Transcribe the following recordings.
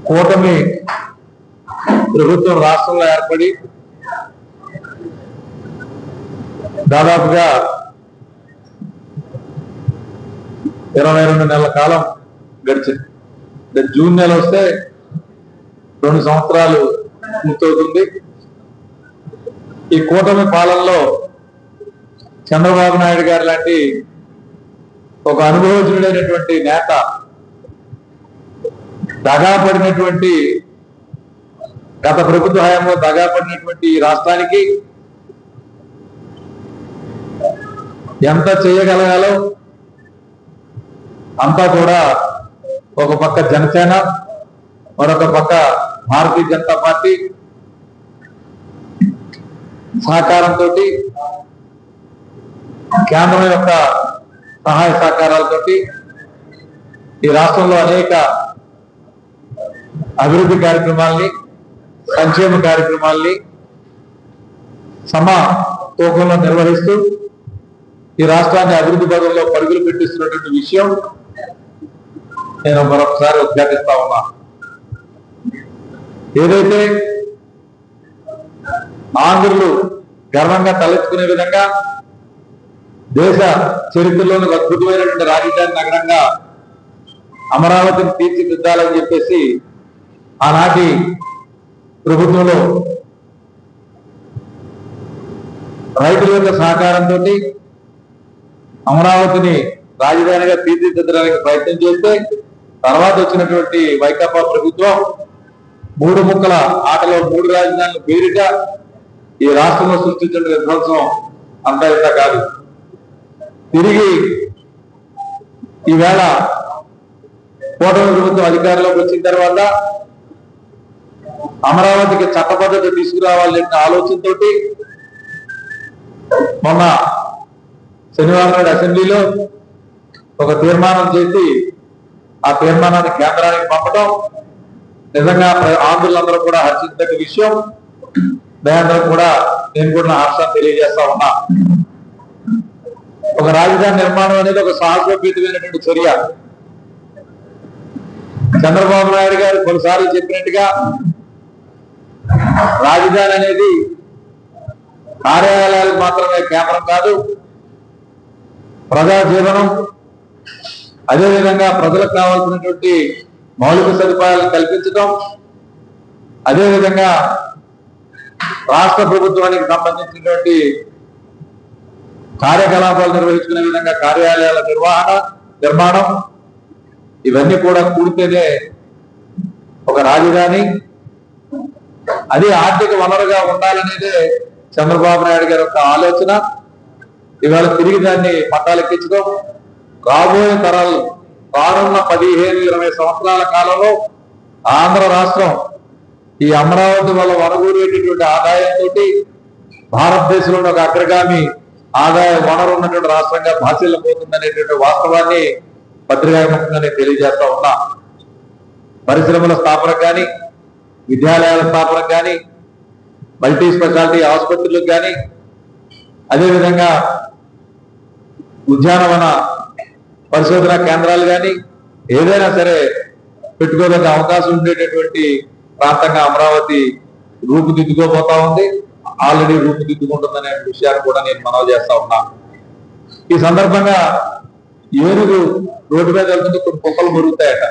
కూటమి ప్రభుత్వం రాష్ట్రంలో ఏర్పడి దాదాపుగా 22 నెలల కాలం గడిచింది. జూన్ నెల వస్తే 2 సంవత్సరాలు పూర్తవుతుంది. ఈ కూటమి పాలనలో చంద్రబాబు నాయుడు గారు లాంటి ఒక అనుభవజ్ఞుడైనటువంటి నేత దగాపడినటువంటి గత ప్రభుత్వ హయాంలో దగాపడినటువంటి ఈ రాష్ట్రానికి ఎంత చేయగలగాలో అంతా కూడా ఒక పక్క జనసేన, మరొక పక్క భారతీయ జనతా పార్టీ సహకారంతో, కేంద్రం యొక్క సహాయ సహకారాలతోటి ఈ రాష్ట్రంలో అనేక అభివృద్ధి కార్యక్రమాల్ని, సంక్షేమ కార్యక్రమాల్ని తూకంలో నిర్వహిస్తూ ఈ రాష్ట్రాన్ని అభివృద్ధి పదంలో పరుగులు పెట్టిస్తున్నటువంటి విషయం నేను మరొకసారి ఉద్ఘాటిస్తా ఉన్నా. ఏదైతే ఆంధ్రులు గర్వంగా తలెత్తుకునే విధంగా దేశ చరిత్రలోని అద్భుతమైనటువంటి రాజధాని నగరంగా అమరావతిని తీర్చిదిద్దాలని చెప్పేసి ఆనాటి ప్రభుత్వంలో రైతుల యొక్క సహకారంతో అమరావతిని రాజధానిగా తీర్చిదిద్దడానికి ప్రయత్నం చేస్తే తర్వాత వచ్చినటువంటి వైకాపా ప్రభుత్వం 3 ముక్కల ఆటలో 3 రాజధానులు పేరిట ఈ రాష్ట్రంలో సృష్టించిన విధ్వంసం అంతా ఇంత కాదు. తిరిగి ఈవేళ కూటమి ప్రభుత్వం అధికారంలోకి వచ్చిన తర్వాత అమరావతికి చట్టబద్ధత తీసుకురావాలనే ఆలోచనతో మొన్న శనివారం నాడు అసెంబ్లీలో ఒక తీర్మానం చేసి ఆ తీర్మానాన్ని కేంద్రానికి పంపడం నిజంగా ఆంధ్రులందరూ కూడా హర్షించదగ్గ విషయం. నేను కూడా నా హర్షాన్ని తెలియజేస్తా ఉన్నా. ఒక రాజధాని నిర్మాణం అనేది ఒక సాహసోపేతమైనటువంటి చర్య. చంద్రబాబు నాయుడు గారు కొన్నిసార్లు చెప్పినట్టుగా రాజధాని అనేది కార్యాలయాలకు మాత్రమే కేంద్రం కాదు, ప్రజా జీవనం, అదేవిధంగా ప్రజలకు కావాల్సినటువంటి మౌలిక సదుపాయాలను కల్పించడం, అదేవిధంగా రాష్ట్ర ప్రభుత్వానికి సంబంధించినటువంటి కార్యకలాపాలు నిర్వహించుకునే విధంగా కార్యాలయాల నిర్మాణం, ఇవన్నీ కూడా కూడితేనే ఒక రాజధాని. అది ఆర్థిక వనరుగా ఉండాలనేదే చంద్రబాబు నాయుడు గారి యొక్క ఆలోచన. ఇవాళ తిరిగి దాన్ని పట్టాలెక్కించడం, రాబోయే తరాలు రానున్న 15-20 సంవత్సరాల కాలంలో ఆంధ్ర రాష్ట్రం ఈ అమరావతి వల్ల వనగూరేటటువంటి ఆదాయంతో భారతదేశంలో ఒక అగ్రగామి ఆదాయ వనరు ఉన్నటువంటి రాష్ట్రంగా భాషిల్లబోతుందనేటువంటి వాస్తవాన్ని పత్రికాముఖంగా నేను తెలియజేస్తా ఉన్నా. పరిశ్రమల స్థాపనకు కానీ, విద్యాలయాల స్థాపనకు కానీ, మల్టీ స్పెషాలిటీ ఆసుపత్రులకు కానీ, అదేవిధంగా ఉద్యానవన పరిశోధన కేంద్రాలు కానీ ఏదైనా సరే పెట్టుకోదగ్గ అవకాశం ఉండేటటువంటి ప్రాంతంగా అమరావతి రూపుదిద్దుకోబోతా ఉంది. ఆల్రెడీ రూపుదిద్దుకుంటుందనే విషయాన్ని కూడా నేను మనవి చేస్తా ఉన్నా. ఈ సందర్భంగా ఏనుగు రోడ్డు మీద వెళ్తుంటే కొన్ని కుక్కలు మురుగుతాయట.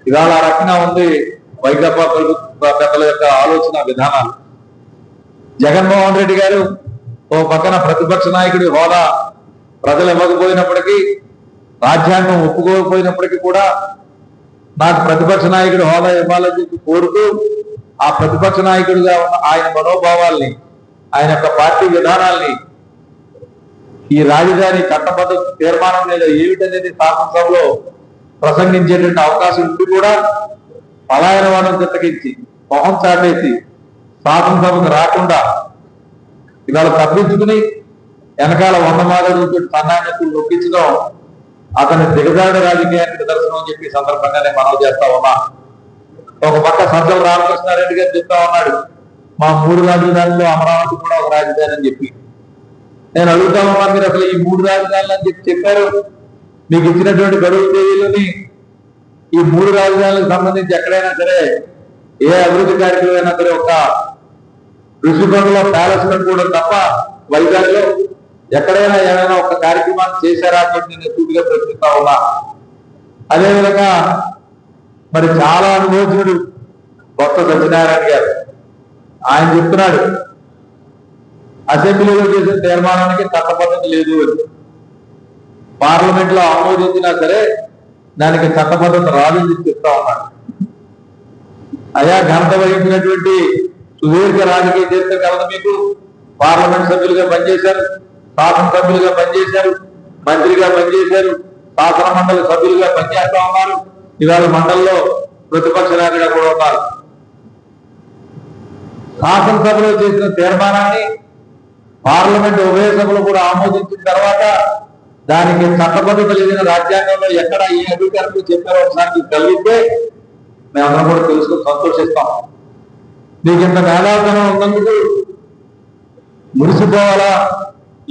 ఇవాళ ఆ రకంగా ఉంది వైకాపా పెద్దల యొక్క ఆలోచన విధానాలు. జగన్మోహన్ రెడ్డి గారు ఓ పక్కన ప్రతిపక్ష నాయకుడి హోదా ప్రజలు ఇవ్వకపోయినప్పటికీ, రాజ్యాంగం ఒప్పుకోకపోయినప్పటికీ కూడా నాకు ప్రతిపక్ష నాయకుడి హోదా ఇవ్వాలని చెప్పి కోరుతూ ఆ ప్రతిపక్ష నాయకుడిగా ఉన్న ఆయన మనోభావాల్ని, ఆయన యొక్క పార్టీ విధానాల్ని ఈ రాజధాని చట్టబద్ధ తీర్మానం మీద ఏమిటనేది శాసనసభలో ప్రసంగించేటువంటి అవకాశం ఉండి కూడా పలాయన వాదం చిత్తగించి మొహం చాటేసి శాసనసభకు రాకుండా ఇవాళ తప్పించుకుని వెనకాల 100 మాటలతో సన్నాహతులు నొక్కించడం అతని దిగజాడ రాజకీయానికి నిదర్శనం అని చెప్పి సందర్భంగానే మనవి చేస్తా ఉన్నా. ఒక పక్క సజ్జల రామకృష్ణారెడ్డి గారు చెప్తా ఉన్నాడు, మా 3 రాజధానుల్లో అమరావతి కూడా ఒక రాజధాని అని చెప్పి. నేను అడుగుతా ఉన్నా, మీరు అసలు ఈ 3 రాజధానులు అని చెప్పి చెప్పారు, మీకు ఇచ్చినటువంటి గడువు తేదీలని ఈ 3 రాజధానులకు సంబంధించి ఎక్కడైనా సరే ఏ అభివృద్ధి కార్యక్రమం అయినా సరే ఒక ఋషికొండలో ప్యాలెస్ కూడా తప్ప వైజాగ్ లో ఎక్కడైనా ఏమైనా ఒక కార్యక్రమాన్ని చేశారా అని నేను పూర్తిగా ప్రశ్నిస్తా ఉన్నా. అదేవిధంగా మరి చాలా అనుభవజ్ఞుడు కొత్త సత్యనారాయణ గారు ఆయన చెప్తున్నాడు అసెంబ్లీలో చేసిన తీర్మానానికి చట్టబద్ధత లేదు అని. పార్లమెంట్ లో ఆమోదించినా సరే దానికి చట్టబద్ధత రాదని చెప్తా ఉన్నాడు. అయా ఘనత వహించినటువంటి సుదీర్ఘ రాజకీయ చరిత్ర కలదు మీకు. పార్లమెంట్ సభ్యులుగా పనిచేశారు, శాసనసభ్యులుగా పనిచేశారు, మంత్రిగా పనిచేశారు, శాసన మండలి సభ్యులుగా పనిచేస్తా ఉన్నారు. ఇవాళ మండలిలో ప్రతిపక్ష నాయకుడిగా కూడా ఉన్నారు. శాసనసభలో చేసిన తీర్మానాన్ని పార్లమెంట్ ఉభయ సభలు కూడా ఆమోదించిన తర్వాత దానికి చట్టబద్ధత లేని రాజ్యాంగంలో ఎక్కడ ఏ అధికారులు చెప్పారో ఒకసారి కలిగితే మేమందరం కూడా తెలుసుకుని సంతోషిస్తాం. నీకు ఇంత మేధావితనం ఉన్నందుకు మురిసిపోవాలా?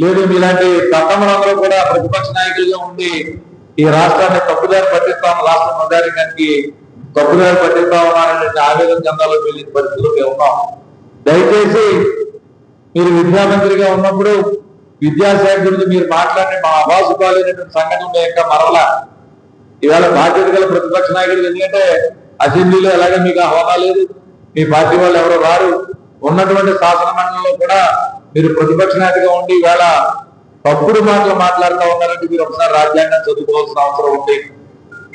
లేదు మీలాంటి చట్టములందరూ కూడా ప్రతిపక్ష నాయకులుగా ఉండి ఈ రాష్ట్రాన్ని తప్పుదారి పట్టిస్తాం, రాష్ట్ర ప్రజానికానికి తప్పుదారి పట్టిస్తా ఉన్నారనే ఆవేదన చెందాలో వెళ్ళిన పరిస్థితులు మేము ఉన్నాం. దయచేసి మీరు విద్యామంత్రిగా ఉన్నప్పుడు విద్యాశాఖ గురించి మీరు మాట్లాడిన మా అభాసు పాలైనటువంటి సంఘటనలు ఇంకా మరలా ఇవాళ బాధ్యత గల ప్రతిపక్ష నాయకుడు. ఎందుకంటే అసెంబ్లీలో ఎలాగ మీకు హోదా లేదు, మీ పార్టీ వాళ్ళు ఎవరో రారు. ఉన్నటువంటి శాసన మండలిలో కూడా మీరు ప్రతిపక్ష నాయకుడిగా ఉండి ఇవాళ తప్పుడు మాటలు మాట్లాడుతూ ఉన్నారంటే మీరు ఒకసారి రాజ్యాంగం చదువుకోవాల్సిన అవసరం ఉంది,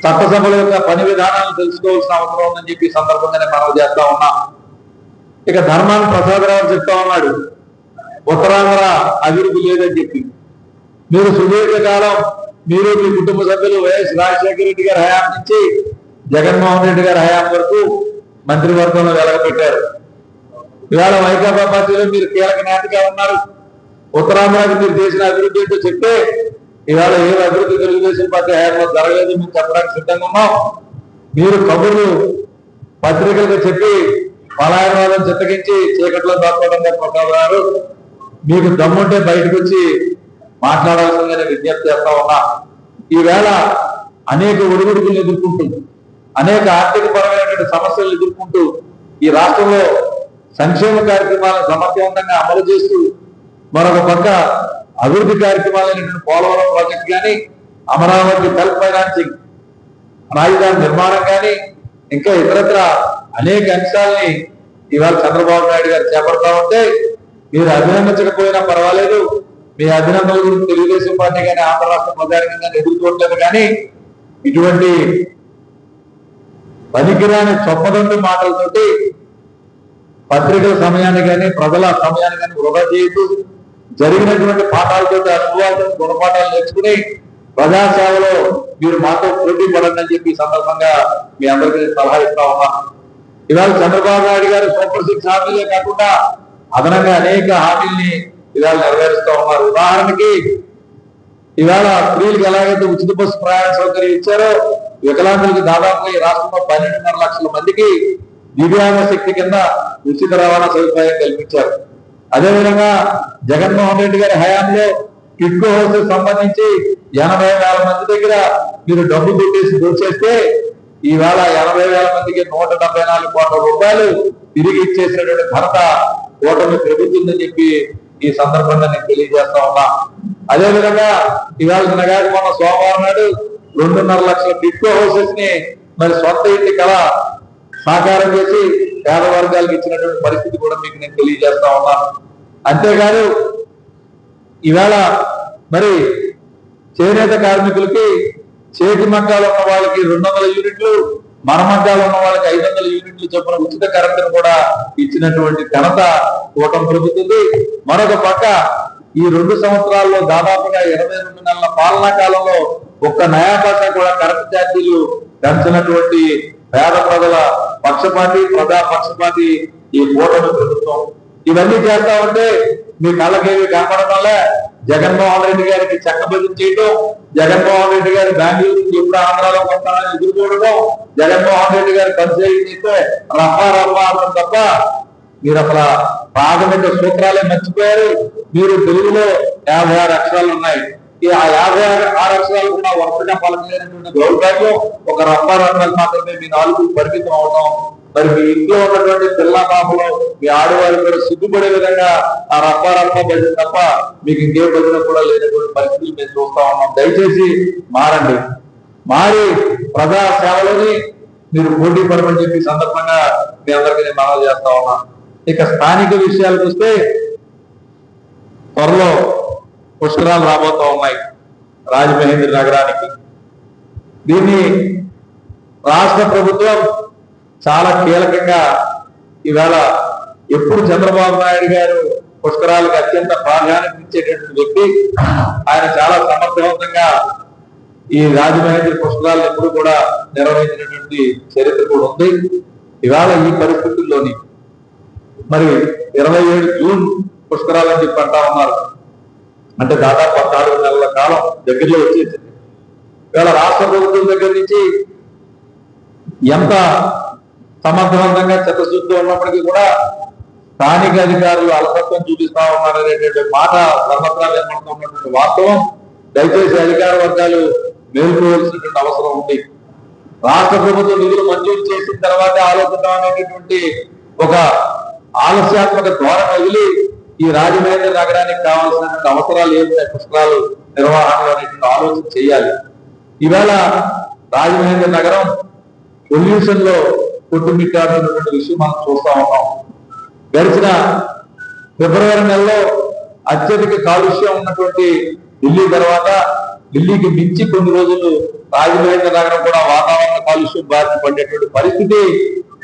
చట్టసభల యొక్క పని విధానాలను తెలుసుకోవాల్సిన అవసరం ఉందని చెప్పి సందర్భంగానే మనం చేస్తా ఉన్నాం. ఇక ధర్మాన ప్రసాదరావు చెప్తా ఉన్నాడు ఉత్తరాంధ్ర అభివృద్ధి లేదని చెప్పి. మీరు సుదీర్ఘకాలం మీరు మీ కుటుంబ సభ్యులు వైఎస్ రాజశేఖర రెడ్డి గారి హయాం నుంచి జగన్మోహన్ రెడ్డి గారి హయాం వరకు మంత్రివర్గంలో వెలగబెట్టారు. ఇవాళ వైకాపా పార్టీలో మీరు కీలక నేతగా ఉన్నారు. ఉత్తరాంధ్రకి మీరు చేసిన అభివృద్ధి ఏంటో చెప్తే ఇవాళ ఏ అభివృద్ధి తెలుగుదేశం పార్టీ హయాంలో జరగలేదు మేము చెప్పడానికి సిద్ధంగా ఉన్నాం. మీరు కబుర్లు పత్రికలకు చెప్పి పలాయనవాదం చిత్తగించి చీకట్లో దాక్కోవడంగా ప్రసాదరావు, మీకు దమ్ముంటే బయటకు వచ్చి మాట్లాడాల్సిందని విజ్ఞప్తి చేస్తా ఉన్నా. ఈవేళ అనేక ఒడిదుడుకులు ఎదుర్కొంటూ అనేక ఆర్థిక పరమైనటువంటి సమస్యలు ఎదుర్కొంటూ ఈ రాష్ట్రంలో సంక్షేమ కార్యక్రమాలను సమర్థవంతంగా అమలు చేస్తూ మరొక పక్క అభివృద్ధి కార్యక్రమాలైనటువంటి పోలవరం ప్రాజెక్ట్ కానీ, అమరావతి సెల్ఫ్ ఫైనాన్సింగ్ రాజధాని నిర్మాణం కానీ, ఇంకా ఇతరత్ర అనేక అంశాలని ఇవాళ చంద్రబాబు నాయుడు గారు చేపడతా ఉంటే మీరు అభినందించకపోయినా పర్వాలేదు. మీ అభినందనల గురించి తెలుగుదేశం పార్టీ కానీ ఆంధ్ర రాష్ట్ర ప్రజానికంగా ఎదుర్కోవట్లేదు. కానీ ఇటువంటి పనికిరాని చొప్పదండు మాటలతోటి పత్రికల సమయాన్ని కానీ ప్రజల సమయాన్ని కానీ వృధా చేస్తూ జరిగినటువంటి పాఠాలతో అనుభవాలతో గుణపాఠాలు నేర్చుకుని ప్రజాసేవలో మీరు మాతో పోటీ పడండి అని చెప్పి సందర్భంగా మీ అందరికీ సలహా ఇస్తా ఉన్నాను. ఇవాళ చంద్రబాబు నాయుడు గారు సూపర్ 6 హామీలే కాకుండా అదనంగా అనేక హామీల్ని ఇవాళ నెరవేరుస్తూ ఉన్నారు. ఉదాహరణకి ఇవాళ స్త్రీలకు ఎలాగైతే ఉచిత బస్సు ప్రయాణ సౌకర్యం ఇచ్చారో వికలాంగులకు దాదాపుగా ఈ రాష్ట్రంలో 12.5 లక్షల మందికి దివ్యాంగ శక్తి కింద ఉచిత రవాణా సదుపాయం కల్పించారు. అదేవిధంగా జగన్మోహన్ రెడ్డి గారి హయాంలో కిడ్కో హౌస్ సంబంధించి 80,000 మంది దగ్గర మీరు డబ్బు దోచేస్తే ఈవేళ 80,000 మందికి 174 కోట్ల రూపాయలు తిరిగి ఇచ్చేసినటువంటి ఘనత కూటమి ప్రభుత్వందని చెప్పి ఈ సందర్భంగా నేను తెలియజేస్తా ఉన్నా. అదేవిధంగా ఇవాళ నిన్నగాక మొన్న సోమవారం నాడు 2.5 లక్షల కిడ్కో హౌసెస్ ని మరి సొంత ఇంటి కళ సాకారం చేసి పేద వర్గాలకు ఇచ్చినటువంటి పరిస్థితి కూడా మీకు నేను తెలియజేస్తా ఉన్నాను. అంతేకాదు ఇవాళ మరి చేనేత కార్మికులకి చేతి మగ్గాలు ఉన్న వాళ్ళకి 200 యూనిట్లు, మరమగ్గాలు ఉన్న వాళ్ళకి 500 యూనిట్లు చొప్పున ఉచిత కరెంటును కూడా ఇచ్చినటువంటి ఘనత కూటమి ప్రభుత్వం. మరొక పక్క ఈ 2 సంవత్సరాల్లో దాదాపుగా 22 నెలల పాలనా కాలంలో ఒక్క నయా పైసా కూడా కరెంటు ఛార్జీలు పెంచినటువంటి పేద ప్రజల పక్షపాతి ప్రజా పక్షపాతి ఈ కూటమి ప్రభుత్వం. ఇవన్నీ చేస్తా ఉంటే మీ కళ్ళకేవి కనపడటంలే. జగన్మోహన్ రెడ్డి గారికి చక్కబద్ధం చేయడం, జగన్మోహన్ రెడ్డి గారి బెంగళూరు నుంచి ఎప్పుడు ఆంధ్రాలో వస్తానని ఎదుర్కోవడం, జగన్మోహన్ రెడ్డి గారి పరిచయం చేస్తే రఫా రఫా అనడం తప్ప మీరు అసలు ప్రాథమిక సూత్రాలే మర్చిపోయారు. మీరు తెలుగులో 56 అక్షరాలు ఉన్నాయి, ఆ 56 అక్షరాలు కూడా వరుసగా పలకలేనటువంటి దౌర్భాగ్యం ఒక రప్పారాలు మాత్రమే మీ నాలుగు పరిమితం అవడం, మరి మీ ఇంట్లో ఉన్నటువంటి పిల్ల పాపలు మీ ఆడవాళ్ళు కూడా సిగ్గుపడే విధంగా ఆ రప్పారప్ప భజన తప్ప మీకు ఇంకే భజన కూడా లేనటువంటి పరిస్థితులు మేము చూస్తా ఉన్నాం. దయచేసి మారండి, మారి ప్రజా సేవలోని మీరు పోటీ పడమని చెప్పి సందర్భంగా మీ అందరికీ నేను మనవి చేస్తా ఉన్నా. ఇక స్థానిక విషయాలకు వస్తే త్వరలో పుష్కరాలు రాబోతా ఉన్నాయి రాజమహేంద్ర నగరానికి. దీన్ని రాష్ట్ర ప్రభుత్వం చాలా కీలకంగా ఈవేళ ఎప్పుడు చంద్రబాబు నాయుడు గారు పుష్కరాలకు అత్యంత ప్రాధాన్యత ఇచ్చేటటువంటి వ్యక్తి, ఆయన చాలా సమర్థవంతంగా ఈ రాజమహేంద్ర పుష్కరాలను ఎప్పుడు కూడా నిర్వహించినటువంటి చరిత్ర కూడా ఉంది. ఇవాళ ఈ పరిస్థితుల్లోని మరి 27 జూన్ పుష్కరాలు అని చెప్పి అంటా ఉన్నారు. అంటే దాదాపు 14 నెలల కాలం దగ్గరలో వచ్చేసింది. ఇవాళ రాష్ట్ర ప్రభుత్వం దగ్గర నుంచి ఎంత సమర్థవంతంగా చిత్తశుద్ధి ఉన్నప్పటికీ కూడా స్థానిక అధికారులు అలసత్వం చూపిస్తా ఉన్నారనేటువంటి మాట సర్వత్రా వినపడుతున్నటువంటి వాస్తవం. దయచేసి అధికార వర్గాలు మేల్కోవాల్సినటువంటి అవసరం ఉంది. రాష్ట్ర ప్రభుత్వం నిధులు మంజూరు చేసిన తర్వాత ఆలోచిద్దాం అనేటటువంటి ఒక ఆలస్యాత్మక ధోరణి వదిలి ఈ రాజమహేంద్ర నగరానికి కావాల్సినటువంటి అవసరాలు ఏమిటాయి పుష్కరాలు నిర్వహణలో అనేటువంటి ఆలోచన చేయాలి. ఈవేళ రాజమహేంద్ర నగరం పొల్యూషన్ లో కొట్టుమిట్టాడుతున్నటువంటి విషయం మనం చూస్తా ఉన్నాం. గడిచిన ఫిబ్రవరి నెలలో అత్యధిక కాలుష్యం ఉన్నటువంటి ఢిల్లీ తర్వాత ఢిల్లీకి మించి కొన్ని రోజులు రాజమహేంద్ర నగరం కూడా వాతావరణ కాలుష్యం బారిన పడేటువంటి పరిస్థితి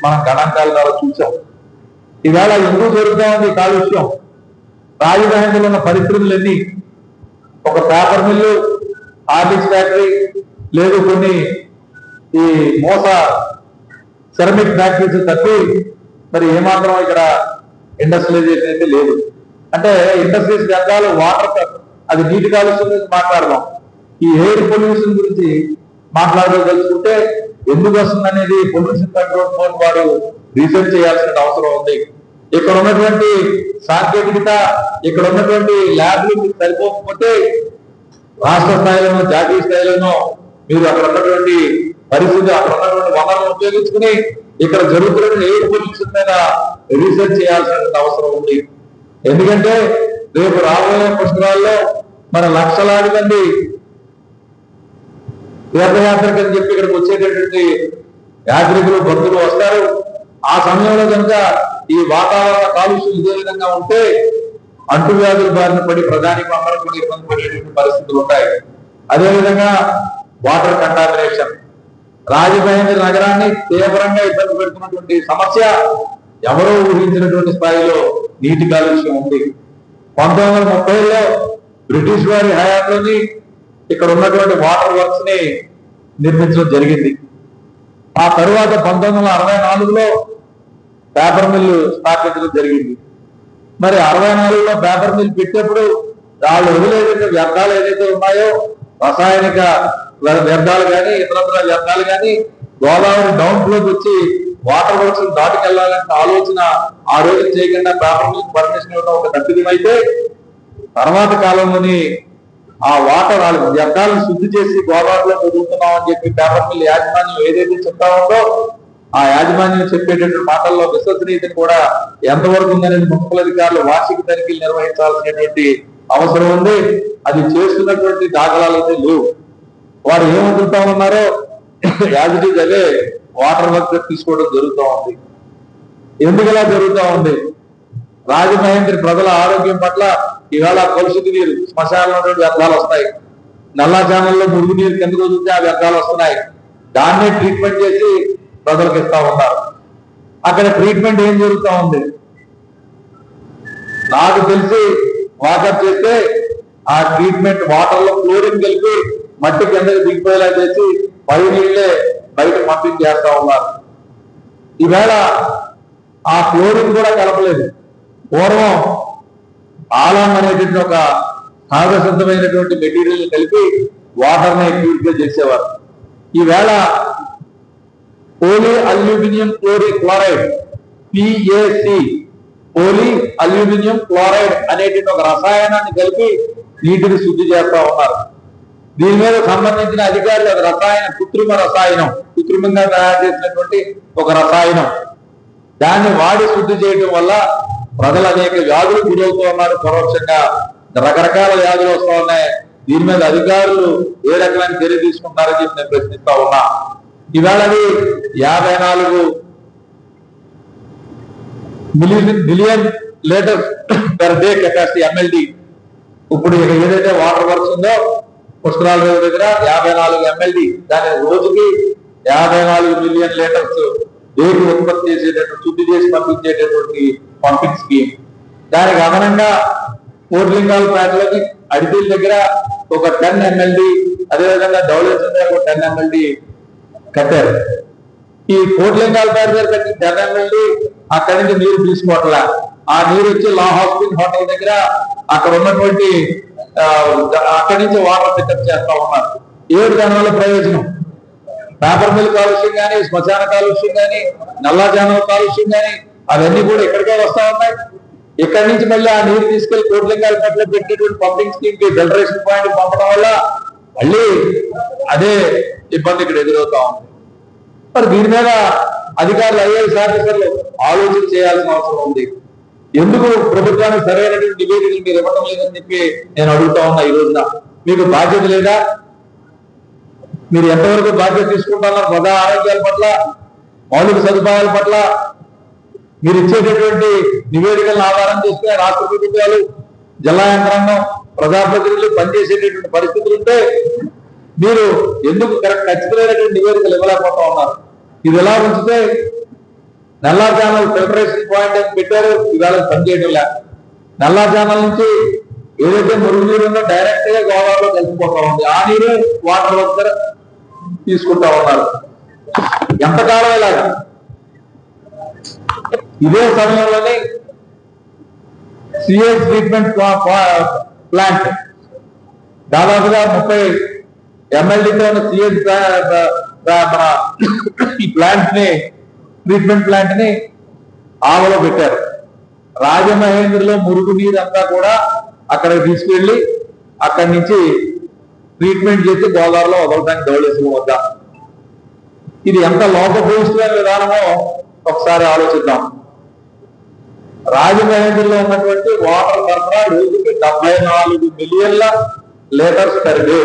మనం గణాంకాల ద్వారా చూసాం. ఈవేళ ఎందుకు జరుగుతా ఉంది కాలుష్యం? రాజమహేంద్రలో ఉన్న పరిశ్రమలన్నీ ఒక పేపర్ మిల్లు, హార్లిక్స్ ఫ్యాక్టరీ, లేదు కొన్ని ఈ మోస సెరమిక్ ఫ్యాక్టరీస్ తప్పి మరి ఏమాత్రం ఇక్కడ ఇండస్ట్రియలైజేషన్ అయితే లేదు. అంటే ఇండస్ట్రీస్ వ్యర్థాలు వాటర్, అది నీటి కాలుష్యం గురించి మాట్లాడదాం. ఈ ఎయిర్ పొల్యూషన్ గురించి మాట్లాడదలుచుకుంటే ఎందుకు వస్తుంది అనేది పొల్యూషన్ కంట్రోల్ బోర్డు వారు రీసెర్చ్ చేయాల్సిన అవసరం ఉంది. ఇక్కడ ఉన్నటువంటి సాంకేతికత, ఇక్కడ ఉన్నటువంటి ల్యాబ్లు మీకు సరిపోకపోతే రాష్ట్ర స్థాయిలోనూ జాతీయ స్థాయిలోనూ మీరు అక్కడ ఉన్నటువంటి పరిస్థితి, అక్కడ ఉన్నటువంటి వనరులను ఉపయోగించుకుని ఇక్కడ జరుగుతున్న ఎయిర్ పొల్యూషన్ మీద రీసెర్చ్ చేయాల్సిన అవసరం ఉంది. ఎందుకంటే రేపు రాబోయే పుష్కరాల్లో మన లక్షలాది మంది తీర్థయాత్రకు అని చెప్పి ఇక్కడికి వచ్చేటటువంటి యాత్రికులు, భక్తులు వస్తారు. ఆ సమయంలో కనుక ఈ వాతావరణ కాలుష్యం ఇదే విధంగా ఉంటే అంటువ్యాధుల బారిన పడి ప్రధానికి అందరూ కూడా ఇబ్బంది పడేటువంటి పరిస్థితులు ఉంటాయి. అదేవిధంగా వాటర్ కంటామినేషన్, రాజమహేంద్ర నగరాన్ని తీవ్రంగా ఇబ్బంది పెడుతున్నటువంటి సమస్య, ఎవరో ఊహించినటువంటి స్థాయిలో నీటి కాలుష్యం ఉంది. 1930లో బ్రిటిష్ వారి హయాంలోని ఇక్కడ ఉన్నటువంటి వాటర్ వర్క్స్ ని నిర్మించడం జరిగింది. ఆ తరువాత 1964లో పేపర్ మిల్లు స్థాపించడం జరిగింది. మరి 64లో పేపర్ మిల్ పెట్టేప్పుడు వాళ్ళు వదిలేదైతే వ్యర్థాలు ఏదైతే ఉన్నాయో, రసాయనిక వ్యర్థాలు కానీ ఇతరత్ర వ్యర్థాలు కానీ గోదావరి డౌన్ ఫ్లోకి వచ్చి వాటర్ వర్క్స్ దాటుకెళ్లాలంటే ఆలోచన ఆ రోజు చేయకుండా పేపర్ మిల్ పర్మిషన్ ఇవ్వడం ఒక తప్పిదమైతే, తర్వాత కాలంలోని ఆ వాటర్ వాళ్ళ వ్యర్థాలను శుద్ధి చేసి గోదావరిలో వదులుతున్నాం అని చెప్పి పేపర్ మిల్ యాజమాన్యం ఏదైతే చెప్తా ఉందో ఆ యాజమాన్యం చెప్పేటటువంటి మాటల్లో విశ్వసనీయతను కూడా ఎంతవరకు ఉందనేది మున్సిపల్ అధికారులు వార్షిక తనిఖీలు నిర్వహించాల్సినటువంటి అవసరం ఉంది. అది చేస్తున్నటువంటి దాఖలాలు అయితే లేవు. వారు ఏం వదులుతా ఉన్నారో యాజిటీజ్ అదే వాటర్ వర్క్ తీసుకోవడం జరుగుతూ ఉంది. ఎందుకలా జరుగుతూ ఉంది? రాజమహేంద్ర ప్రజల ఆరోగ్యం పట్ల ఇవాళ కలుషిత నీరు, శ్మశానంలో వ్యర్థాలు వస్తాయి. నల్లా ఛానల్లో మురుగునీరు కిందకు వదిలితే ఆ వ్యర్థాలు వస్తున్నాయి. దాన్నే ట్రీట్మెంట్ చేసి ప్రజలకు ఇస్తా ఉన్నారు. అక్కడ ట్రీట్మెంట్ ఏం జరుగుతూ ఉంది? నాకు తెలిసి వాటర్ చేస్తే ఆ ట్రీట్మెంట్ వాటర్ లో క్లోరిన్ కలిపి మట్టి కిందకి దిగిపోయేలా చేసి పై నీళ్లే బయట పంపించేస్తా ఉన్నారు. ఈవేళ ఆ క్లోరిన్ కూడా కలపలేదు. పూర్వం ఆలం అనేటువంటి ఒక సహజసిద్ధమైనటువంటి మెటీరియల్ కలిపి వాటర్ ని ప్యూరిఫై చేసేవారు. ఈవేళ poly aluminium chloride PAC, poly aluminium chloride అనేటువంటి ఒక రసాయనాన్ని కలిపి నీటిని శుద్ధి చేస్తా ఉన్నారు. దీని మీద సంబంధించిన అధికారులు అది కృత్రిమంగా తయారు చేసినటువంటి ఒక రసాయనం, దాన్ని వాడి శుద్ధి చేయడం వల్ల ప్రజలు అనేక వ్యాధులు గురవుతూ ఉన్నారు. పరోక్షంగా రకరకాల వ్యాధులు వస్తూ ఉన్నాయి. దీని మీద అధికారులు ఏ రకమైన చర్య తీసుకుంటారని చెప్పి నేను ప్రశ్నిస్తా ఉన్నా. ఇవాళ 54 million litres per day capacity MLD. ఇప్పుడు ఏదైతే వాటర్ వర్క్స్ ఉందో పుష్కరాల దగ్గర 54 MLD, దాని రోజుకి 54 మిలియన్ లీటర్స్ డేకి ఉత్పత్తి చేసేటటువంటి శుద్ధి చేసి పంపించేటటువంటి పంపింగ్ స్కీమ్. దానికి అదనంగా కోట్లింగాలపేటలోని అడిపిల దగ్గర ఒక 10 MLD, అదేవిధంగా ధవళేశ్వరం దగ్గర ఒక 10 MLD కట్టారు. ఈ కోట్లింగాలపేట దగ్గర కట్టిన 10 MLD అక్కడి నుంచి నీరు తీసుకోవట్లా. ఆ నీరు వచ్చి లా హాస్పిటల్ హోటల్ దగ్గర అక్కడ ఉన్నటువంటి అక్కడి నుంచి వాటర్ పికప్ చేస్తా ఉన్నారు. ఏడు దానివల్ల ప్రయోజనం, పేపర్ మిల్ కాలుష్యం కానీ, శ్మశాన కాలుష్యం కానీ, నల్లా జానవ కాలుష్యం కానీ అవన్నీ కూడా ఇక్కడికే వస్తా ఉన్నాయి. ఇక్కడి నుంచి మళ్ళీ ఆ నీరు తీసుకెళ్లి కోట్లింగాలపేటలో పెట్టేటువంటి పంపింగ్ స్కీమ్ కి ఫిల్టరేషన్ పాయింట్ పంపడం వల్ల మళ్ళీ అదే ఇబ్బంది ఇక్కడ ఎదురవుతా ఉంది. మరి దీని మీద అధికారులు IAS ఆఫీసర్లు ఆలోచన చేయాల్సిన అవసరం ఉంది. ఎందుకు ప్రభుత్వానికి సరైనటువంటి నివేదికలు మీరు ఇవ్వడం లేదని చెప్పి నేను అడుగుతా ఉన్నా. ఈ రోజున మీకు బాధ్యత లేదా? మీరు ఎంతవరకు బాధ్యత తీసుకుంటున్నారు? ప్రజా ఆరోగ్యాల పట్ల, మౌలిక సదుపాయాల పట్ల మీరు ఇచ్చేటటువంటి నివేదికలను ఆధారం చేసుకునే రాష్ట్ర ప్రభుత్వాలు, జిల్లా యంత్రాంగం, ప్రజాప్రతినిధులు పనిచేసేటటువంటి పరిస్థితులు ఉంటే మీరు ఎందుకు ఖచ్చితమైనటువంటి నివేదికలు ఇవ్వలేకపోతా ఉన్నారు? ఇది ఎలా ఉంచితే నల్లా ఛానల్ ఫిల్టరేషన్ పాయింట్ అని పెట్టారు, ఇవాళ పనిచేయడం లే. నల్లా ఛానల్ నుంచి ఏదైతే మురుగు నీరు ఉందో డైరెక్ట్ గా గోదావరిలో కలిసిపోతా ఉంది. ఆ నీరు వాటర్ దగ్గర తీసుకుంటా ఉన్నారు. ఎంతకాలం ఇలాగా? ఇదే సమయంలోనే సిఎస్ ట్రీట్మెంట్ ప్లాంట్ దాదాపుగా 30 MLDతో ఉన్న సిఎస్ ఈ ప్లాంట్ ని, ట్రీట్మెంట్ ప్లాంట్ ని ఆవలో పెట్టారు. రాజమహేంద్రలో మురుగు నీరు అంతా కూడా అక్కడికి తీసుకెళ్లి అక్కడి నుంచి ట్రీట్మెంట్ చేసి గోదావరిలో వదలడానికి ధవళేశ్వరం వద్ద. ఇది ఎంత లోపభూయిష్టమైన విధానమో ఒకసారి ఆలోచిద్దాం. రాజమహేంద్రలో ఉన్నటువంటి వాటర్ సరఫరా రోజుకి 74 మిలియన్ల litres per day.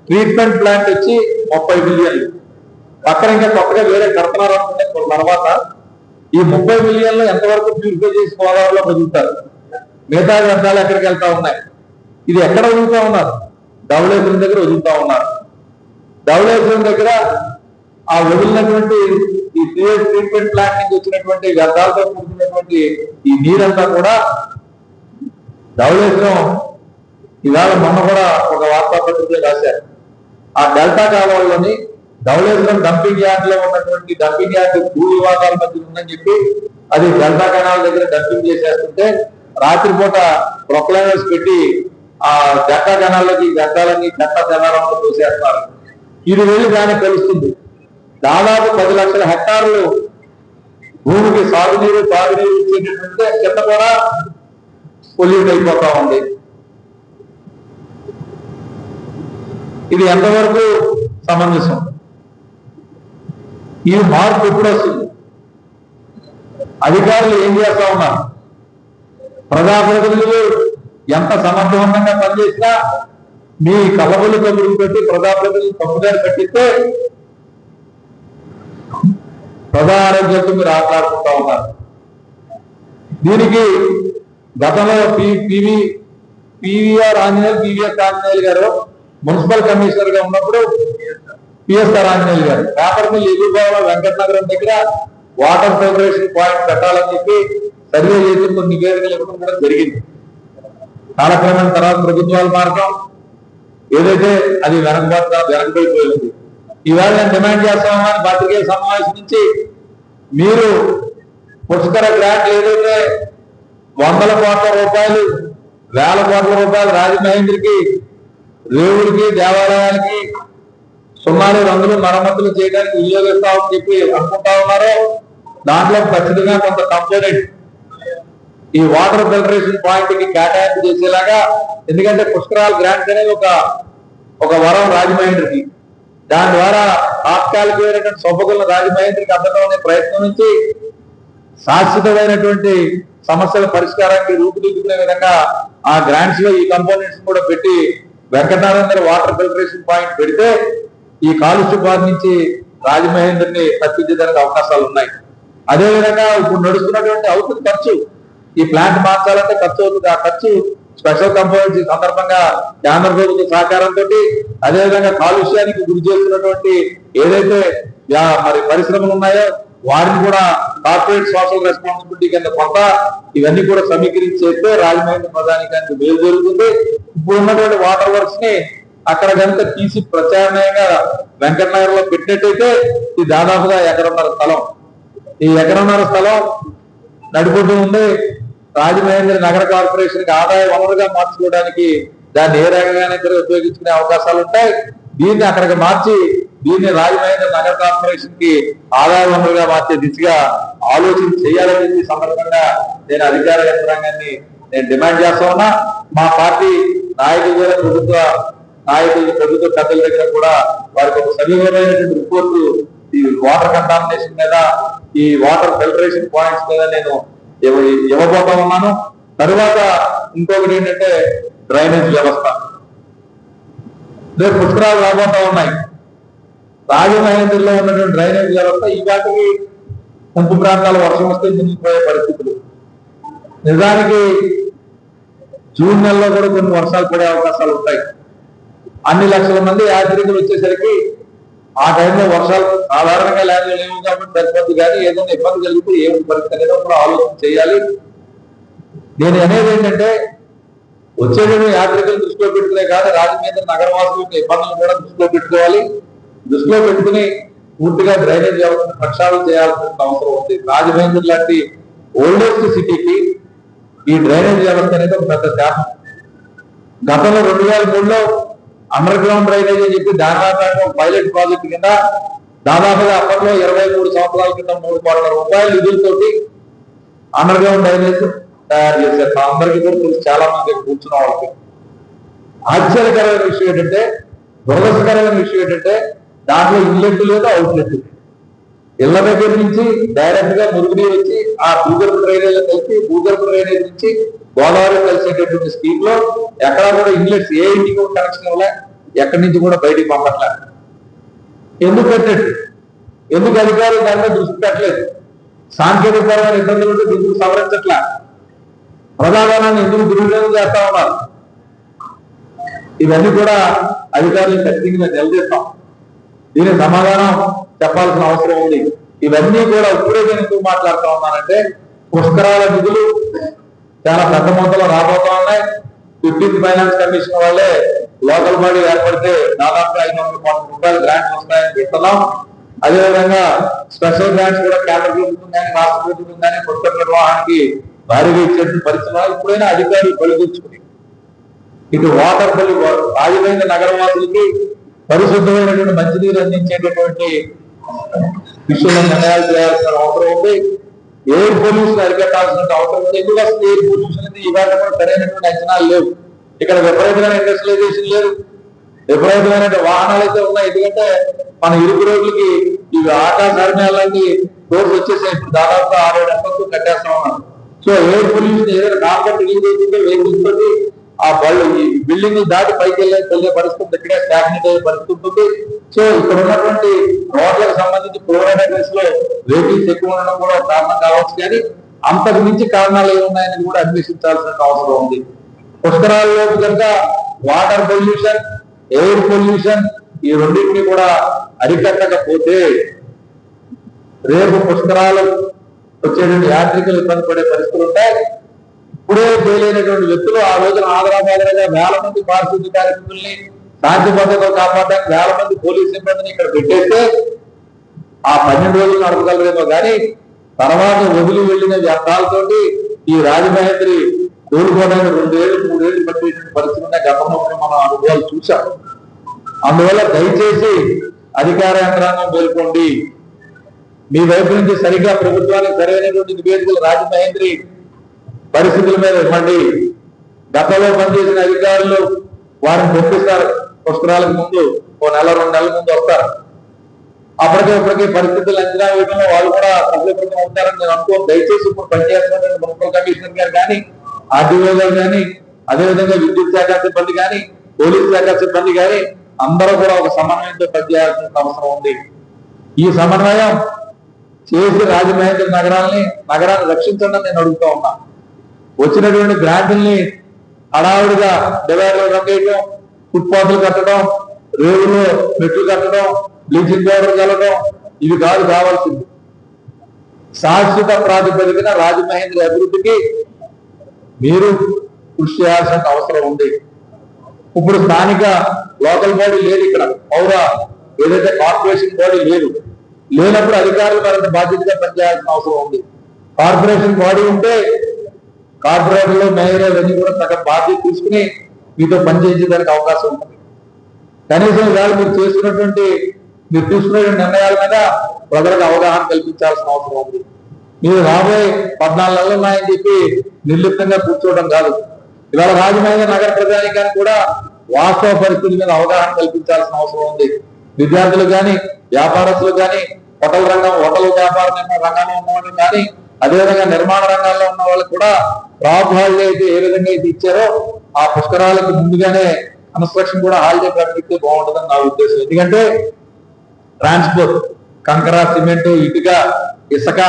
Treatment plant వచ్చి 30 మిలియన్లు. పక్కన ఇంకా కొత్తగా వేరే కడుతున్నారు అనుకుంటే తర్వాత ఈ 30 మిలియన్లు ఎంతవరకు ప్యూరిఫై చేసి గోదావరిలో వదులుతారు? మిగతా వ్యర్థాలు ఎక్కడికి వెళ్తా ఉన్నాయి? ఇది ఎక్కడ వదులుతా ఉన్నారు? ధవళేశ్వరం దగ్గర వదులుతా ఉన్నారు. ధవళేశ్వరం దగ్గర ఆ వదిలినటువంటి ఈ సిఎస్ ట్రీట్మెంట్ ప్లాంట్ నుంచి వచ్చినటువంటి వ్యర్థాలతో కూడుకున్నటువంటి ఈ నీరంతా కూడా ధవళేశ్వరం, ఇవాళ మొన్న కూడా ఒక వార్తాపత్రికలో రాశారు, ఆ డెల్టా కాలువలోని ధవళేశ్వరం డంపింగ్ యార్డ్ లో ఉన్నటువంటి డంపింగ్ యార్డ్ భూ వివాదాల మధ్య ఉందని చెప్పి అది డెల్టా కెనాల్ దగ్గర డంపింగ్ చేసేస్తుంటే రాత్రిపూట ప్రొక్లైనర్స్ పెట్టి ఆ డెల్టా కెనాల్లోకి వ్యర్థాలన్నీ డెల్టా కెనాల్లో తోసేస్తున్నారు. ఇది వెళ్ళి దానికి తెలుస్తుంది. దాదాపు 10 లక్షల హెక్టార్లు భూమికి సాగునీరు, తాగునీరు ఇచ్చేటటువంటి చెత్త కూడా పొల్యూట్ అయిపోతా ఉంది. ఇది ఎంతవరకు సమంజసం? ఈ మార్పు ఎప్పుడు వస్తుంది? అధికారులు ఏం చేస్తా ఉన్నారు? ప్రజాప్రతినిధులు ఎంత సమర్థవంతంగా పనిచేసినా మీ కలబులు కబులు పెట్టి ప్రజాప్రతినిధులు తప్పుదారి పట్టిస్తే ప్రజా ఆరోగ్యంతో మీరు ఆటలాడుకుంటా ఉన్నారు. దీనికి గతంలో పివిఎస్ ఆంజనేయులు గారు మున్సిపల్ కమిషనర్ గా ఉన్నప్పుడు పిఎస్ఆర్ ఆంజనేయులు గారు పేపర్ మిల్ ఎదురుగోవలో వెంకటనగరం దగ్గర వాటర్ ఫిల్టరేషన్ పాయింట్ పెట్టాలని చెప్పి సర్వే చేసి కొన్ని నివేదికలు ఇవ్వడం కూడా జరిగింది. కాలక్రమం తర్వాత ప్రభుత్వాల మార్గం ఏదైతే అది వెనకబడిపోయింది. ఈవేళ నేను డిమాండ్ చేస్తామని పత్రికేయ సమావేశం నుంచి మీరు పుష్కర గ్రాంట్ ఏదైతే 100 కోట్ల రూపాయలు, 1000 కోట్ల రూపాయలు రాజమహేంద్రకి, రేవులకి, దేవాలయాలకి సున్నాలు, రంగులు, మరమ్మతులు చేయడానికి వినియోగిస్తామని చెప్పి అనుకుంటా ఉన్నారో దాంట్లో ఖచ్చితంగా కొంత కంపోనెంట్ ఈ వాటర్ ఫిల్టరేషన్ పాయింట్ కి కేటాయింపు చేసేలాగా, ఎందుకంటే పుష్కరాలు గ్రాంట్స్ అనేది ఒక వరం రాజమహేంద్రకి. దాని ద్వారా తాత్కాలికమైనటువంటి సొబ్బగులను రాజమహేంద్రకి అందడం అనే ప్రయత్నం నుంచి శాశ్వతమైనటువంటి సమస్యల పరిష్కారానికి రూపుదిద్దుకునే విధంగా ఆ గ్రాంట్స్ లో ఈ కంపోనెంట్స్ కూడా పెట్టి వెంకటనారాయణ వాటర్ ఫిల్టరేషన్ పాయింట్ పెడితే ఈ కాలుష్య బాధ నుంచి రాజమహేంద్రని తప్పించడానికి అవకాశాలు ఉన్నాయి. అదేవిధంగా ఇప్పుడు నడుస్తున్నటువంటి అవుతుంది ఖర్చు, ఈ ప్లాంట్ మార్చాలంటే ఖర్చు అవుతుంది. ఆ ఖర్చు స్పెషల్ కంపోనెంట్స్ ఈ సందర్భంగా కేంద్ర ప్రభుత్వ సహకారంతో, అదేవిధంగా కాలుష్యానికి గురి చేస్తున్నటువంటి ఏదైతే మరి పరిశ్రమలు ఉన్నాయో వారిని కూడా కార్పొరేట్ సోషల్ రెస్పాన్సిబిలిటీ కింద కొంత ఇవన్నీ కూడా సమీకరించి చేస్తే రాజమహేంద్ర ప్రధానికానికి మేలు జరుగుతుంది. ఇప్పుడు ఉన్నటువంటి వాటర్ వర్క్స్ ని అక్కడ కనుక తీసి ప్రత్యామ్నాయంగా వెంకటనగర్ లో పెట్టినట్టయితే ఇది దాదాపుగా ఎకరన్నర స్థలం, ఈ ఎకరన్నర స్థలం నడుపుతూ ఉంది. రాజమహేంద్ర నగర కార్పొరేషన్ కి ఆదాయ వనరుగా మార్చుకోవడానికి దాన్ని ఏ రకంగానే ఉపయోగించుకునే అవకాశాలు ఉంటాయి. దీన్ని అక్కడికి మార్చి దీన్ని రాజమహేంద్ర నగర కార్పొరేషన్ కి ఆదాయ వనరుగా మార్చే దిశగా ఆలోచన చేయాలని సందర్భంగా నేను అధికార యంత్రాంగాన్ని నేను డిమాండ్ చేస్తా ఉన్నా. మా పార్టీ నాయకులు కూడా ప్రభుత్వ పెద్దల దగ్గర కూడా వారికి ఒక సవివరమైనటువంటి రిపోర్టు ఈ వాటర్ కంటామినేషన్ మీద, ఈ వాటర్ ఫిల్టరేషన్ పాయింట్స్ మీద నేను ఇవ్వబోతా ఉన్నాను. తరువాత ఇంకొకటి ఏంటంటే డ్రైనేజ్ వ్యవస్థ. రేపు పుష్కరాలు రాబోతా ఉన్నాయి. రాజమహేంద్రలో ఉన్నటువంటి డ్రైనేజ్ వ్యవస్థ ఈ వాటికి ముంపు ప్రాంతాల వర్షం వస్తే మునిగిపోయే పరిస్థితులు. నిజానికి జూన్ నెలలో కూడా కొన్ని వర్షాలు పడే అవకాశాలు ఉంటాయి. అన్ని లక్షల మంది యాత్రికులు వచ్చేసరికి ఆ టైంలో వర్షాలు సాధారణంగా లేవు కాబట్టి సరిపోద్దు, కానీ ఏదైనా ఇబ్బంది కలిగితే ఏమిటి పరిస్థితి అనేది కూడా ఆలోచన చేయాలి. నేను అనేది ఏంటంటే వచ్చేటువంటి యాత్రికులు దృష్టిలో పెట్టుకునే కాదు, రాజమహేంద్ర నగరవాసుల యొక్క ఇబ్బందులు కూడా దృష్టిలో పెట్టుకోవాలి. దృష్టిలో పెట్టుకుని పూర్తిగా డ్రైనేజ్ వ్యవస్థను ప్రక్షాళన చేయాల్సిన అవసరం ఉంది. రాజమహేంద్ర లాంటి ఓల్డెస్ట్ సిటీకి ఈ డ్రైనేజ్ వ్యవస్థ అనేది ఒక పెద్ద శాతం. గతంలో 2003లో అండర్ గ్రౌండ్ డ్రైనేజ్ అని చెప్పి దాని ఆధారంగా పైలట్ ప్రాజెక్ట్ కింద దాదాపుగా అప్పట్లో 23 సంవత్సరాల కింద 3 కోట్ల రూపాయల నిధులతోటి అండర్ గ్రౌండ్ డ్రైనేజ్ తయారు చేశారు. అందరికీ కూడా తెలుసు, చాలా మంది కూర్చున్న వాళ్ళకి. ఆశ్చర్యకరమైన విషయం ఏంటంటే, దురదృష్టకరమైన విషయం ఏంటంటే దాంట్లో ఇన్లెట్ లేదు, అవుట్లెట్. ఇళ్ల దగ్గర నుంచి డైరెక్ట్ గా మురుగునీరు వచ్చి ఆ భూగర్భ డ్రైనేజ్ కలిసి భూగర్భ డ్రైనేజ్ నుంచి గోదావరి కలిసేటటువంటి స్కీమ్ లో ఎక్కడా కూడా ఇన్లెట్స్ ఏ ఇంటికి కనెక్షన్ ఇవ్వలే, ఎక్కడి నుంచి కూడా బయటికి పంపట్లే. ఎందుకు పెట్టట్టు? ఎందుకు అధికారులు దాని మీద దృష్టి పెట్టలేదు? సాంకేతికపరమైన ఇబ్బందులు ఉంటే ఎందుకు సవరించట్లే? ప్రజాధనాన్ని ఎందుకు దుర్వినియోగం చేస్తా ఉన్నారు? ఇవన్నీ కూడా అధికారులు ఖచ్చితంగా నిలదీస్తాం. దీనికి సమాధానం చెప్పాల్సిన అవసరం ఉంది. ఇవన్నీ కూడా ఇప్పుడే నేను ఎందుకు మాట్లాడుతూ ఉన్నానంటే, పుష్కరాల నిధులు చాలా పెద్ద మొత్తంలో రాబోతా ఉన్నాయి. 15th ఫైనాన్స్ కమిషన్ వాళ్ళే లోకల్ బాడీ ఏర్పడితే దాదాపు 500 కోట్ల రూపాయలు గ్రాంట్స్ వస్తాయని చెప్తున్నాం. అదేవిధంగా స్పెషల్ గ్రాంట్స్ కూడా కేంద్ర ప్రభుత్వం కానీ రాష్ట్ర ప్రభుత్వం కానీ పుష్కర నిర్వహణకి భారీగా ఇచ్చేసిన పరిస్థితులు ఇప్పుడైనా అధికారులు పలుదించుకుని ఇటు వాటర్ పల్లి రాజమహేంద్ర నగరవాసులకి పరిశుద్ధమైనటువంటి మంచినీరు అందించేటటువంటి విషయంలో నిర్ణయాలు చేయాల్సిన అవసరం ఉంది. ఎయిర్ పొల్యూషన్ అరికట్టాల్సిన అవసరం ఉంది. ఎందుకు అసలు ఎయిర్ పొల్యూషన్ అనేది ఇవాళ కూడా సరైనటువంటి అంచనాలు లేవు. ఇక్కడ విపరీతమైన ఇండస్ట్రియలైజేషన్ లేదు, విపరీతమైన వాహనాలు అయితే ఉన్నాయి. ఎందుకంటే మన ఇరుకు రోడ్లకి ఇవి ఆకాశ అరణ్యాలన్నీ రోడ్లు వచ్చేసాయి. ఇప్పుడు దాదాపు 6-7 అంతస్తు కట్టేస్తా ఉన్నాం. సో ఎయిర్ పొల్యూషన్ ఏదైనా కాంపౌండ్ రిలీజ్ అవుతుందో వెహికల్స్ తోటి ఆ బళ్ళు ఈ బిల్డింగ్ దాటి పైకి వెళ్ళే పరిస్థితి ఇక్కడే స్టాగ్నేట్ అయ్యే పరిస్థితి ఉంటుంది. సో ఇక్కడ ఉన్నటువంటి రోడ్లకు సంబంధించి ప్రోగ్రెస్ లో వెహికల్స్ ఎక్కువ ఉండడం కూడా కారణం కావచ్చు, కానీ అంతకు మించి కారణాలు ఏమున్నాయని కూడా అన్వేషించాల్సిన అవసరం ఉంది. పుష్కరాల్లో కనుక వాటర్ పొల్యూషన్, ఎయిర్ పొల్యూషన్ ఈ రెండింటినీ కూడా అరికట్టకపోతే రేపు పుష్కరాలు వచ్చేటువంటి యాత్రికులు ఇబ్బంది పడే పరిస్థితులు ఉంటాయి. ఇప్పుడే చేయలేనటువంటి వ్యక్తులు ఆ రోజున ఆదరాబాదరగా 1000 మంది పారిశుద్ధ్య కార్యక్రమాలని శాంతి భద్రతలు కాపాడడానికి 1000 మంది పోలీస్ సిబ్బందిని ఇక్కడ పెట్టేస్తే ఆ 12 రోజులు నడపగలరేమో, కానీ తర్వాత వదిలి వెళ్లిన వ్యర్థాలతోటి ఈ రాజమహేంద్రి కోలుకోవడానికి 2 ఏళ్ళు 3 ఏళ్ళు పట్టేసిన పరిస్థితున్న గతంలో మనం అనుభవాలు చూశాం. అందువల్ల దయచేసి అధికార యంత్రాంగం మేల్కోండి. మీ వైపు నుంచి సరిగ్గా ప్రభుత్వానికి సరైనటువంటి నివేదికలు రాజమహేంద్రి పరిస్థితుల మీద ఇవ్వండి. గతంలో పనిచేసిన అధికారులు వారిని తెప్పిస్తారు, పుష్కరాలకు ముందు ఓ నెల 2 నెలల ముందు వస్తారు. అప్పటికే పరిస్థితులు అంచనా వేయడంలో వాళ్ళు కూడా సఫలీకృతం అవుతారని నేను అనుకోను. దయచేసి ఇప్పుడు పనిచేస్తున్న మున్సిపల్ కమిషనర్ గారు కానీ, ఆర్డీఓ గారు కానీ, అదేవిధంగా విద్యుత్ శాఖ సిబ్బంది కానీ, పోలీస్ శాఖ సిబ్బంది కానీ అందరూ కూడా ఒక సమన్వయంతో పనిచేయాల్సిన అవసరం ఉంది. ఈ సమన్వయం చేసి రాజమహేంద్ర నగరాన్ని రక్షించండి నేను అడుగుతా ఉన్నా. వచ్చినటువంటి గ్రాంట్ల్ని హడావుడిగా డివైడర్లు రంగేయడం, ఫుట్పాత్లు కట్టడం, రేవులు మెట్లు కట్టడం, బ్లీచింగ్ పౌడర్ చల్లడం ఇవి కావాల్సింది. శాశ్వత ప్రాతిపదికన రాజమహేంద్ర అభివృద్ధికి మీరు కృషి చేయాల్సిన అవసరం ఉంది. ఇప్పుడు స్థానిక లోకల్ బాడీ లేదు, ఇక్కడ పౌర ఏదైతే కార్పొరేషన్ బాడీ లేనప్పుడు అధికారులు మరింత బాధ్యతగా పనిచేయాల్సిన అవసరం ఉంది. కార్పొరేషన్ బాడీ ఉంటే కార్పొరేటర్లు, మేయర్ అవన్నీ కూడా సగం బాధ్యత తీసుకుని మీతో పనిచేయించడానికి అవకాశం ఉంటుంది. కనీసం ఇవాళ మీరు తీసుకున్నటువంటి నిర్ణయాల మీద ప్రజలకు అవగాహన కల్పించాల్సిన అవసరం ఉంది. మీరు రాబోయే 14 నెలలు ఉన్నాయని చెప్పి నిర్లిప్తంగా కూర్చోవడం కాదు. ఇవాళ రాజమహేంద్ర నగర ప్రజానికానికి కూడా వాస్తవ పరిస్థితుల మీద అవగాహన కల్పించాల్సిన అవసరం ఉంది. విద్యార్థులు కానీ, వ్యాపారస్తులు కానీ, హోటల్ వ్యాపార రంగంలో ఉన్న వాళ్ళు కానీ, అదేవిధంగా నిర్మాణ రంగాల్లో ఉన్న వాళ్ళకి కూడా క్రాప్ హాలిడే అయితే ఏ విధంగా అయితే ఇచ్చారో ఆ పుష్కరాలకు ముందుగానే కన్స్ట్రక్షన్ కూడా హాలిడే ప్రకటిస్తే బాగుంటుందని నా ఉద్దేశం. ఎందుకంటే ట్రాన్స్పోర్ట్, కంకర, సిమెంట్, ఇటుక, ఇసుక